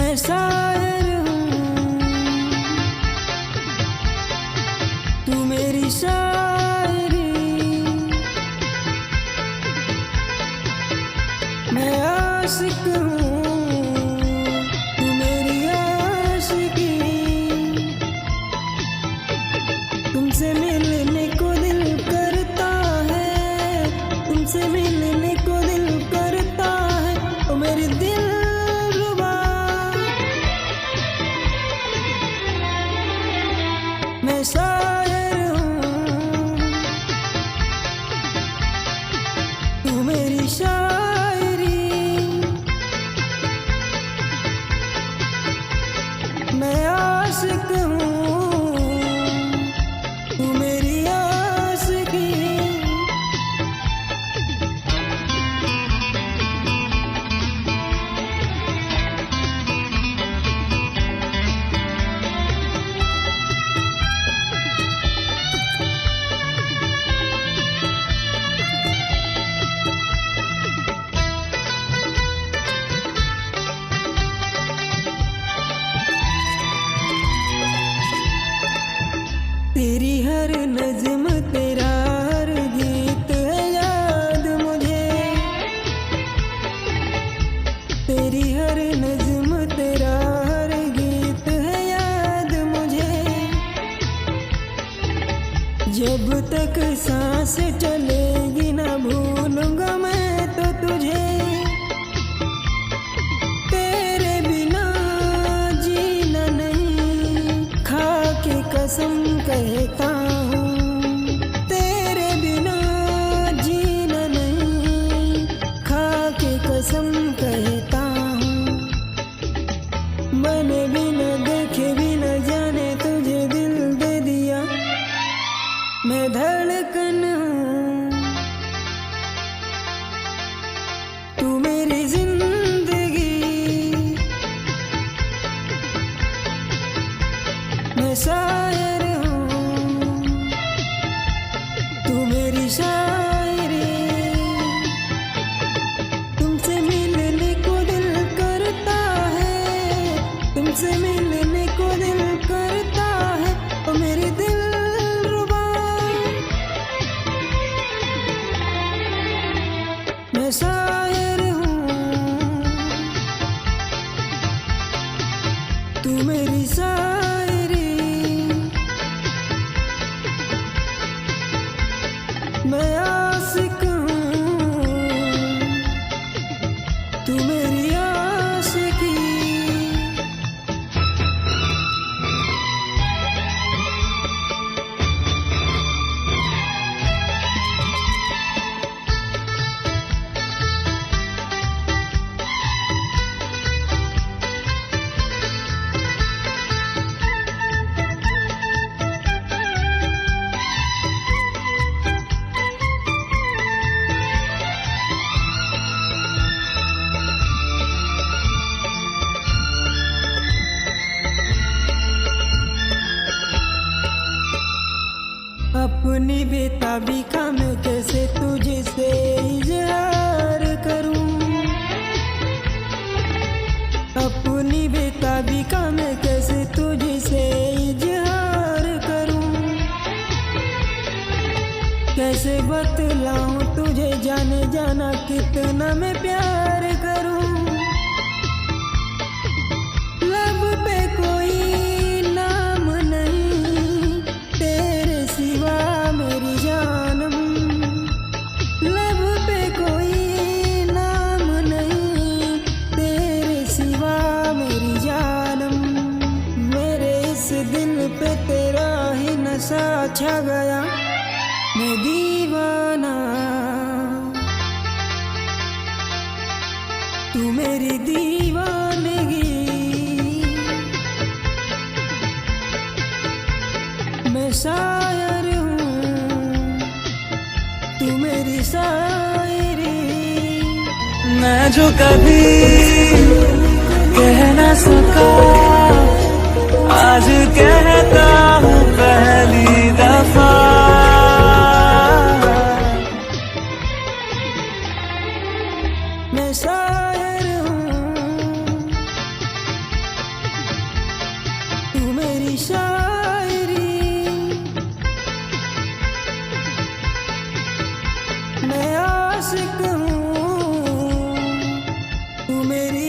मैं शायर हूँ, तू मेरी शायरी। मैं आशिक हूँ, तू मेरी आशिकी। तुमसे मिलने को दिल करता है, तुमसे मिलने को दिल करता है, ओ मेरी दिलरुबा। मैं शायर हूँ, तू मेरी शायरी। मैं आशिक हूँ, तू मेरी आशिकी। तेरी हर नज़्म तेरा हर गीत है याद मुझे, तेरी हर नज़्म तेरा हर गीत है याद मुझे। जब तक सांस चलेगी ना भूलूंगा मैं तो तुझे, तेरे बिना जीना नहीं खा के कसम कहता हूँ, तेरे बिना जीना नहीं खा के कसम कहता हूँ। मैंने बिना देखे बिना जाने तुझे दिल दे दिया, मैं धड़कन हूँ, तू मेरी जिंदगी। मैं शायर हूँ, तू मेरी शायरी। तुमसे मिलने को दिल करता है, तुमसे मिलने को दिल करता है, ओ मेरी दिलरुबा। मैं शायर हूँ, तू मेरी शायरी। मैं आशिक हूँ, तू मेरी आशिकी। अपनी बेताबी का मैं कैसे तुझसे इजहार करूं, अपनी बेताबी का मैं कैसे तुझसे इजहार करूं। कैसे बतलाऊं तुझे जाने जाना कितना मैं प्यार करूं। लब पे कोई नाम नहीं तेरे सिवा मेरी जानम, लब पे कोई नाम नहीं तेरे सिवा मेरी जानम। मेरे इस दिल पे तेरा ही नशा छा गया, मैं दीवाना, तू मेरी दीवानगी। मैं शायर हूँ, तू मेरी शायरी। मैं जो कभी कह ना सका आज कहता हूँ पहली दफा। मैं शायर हूँ, शायरी। मैं आशिक हूँ, तू मेरी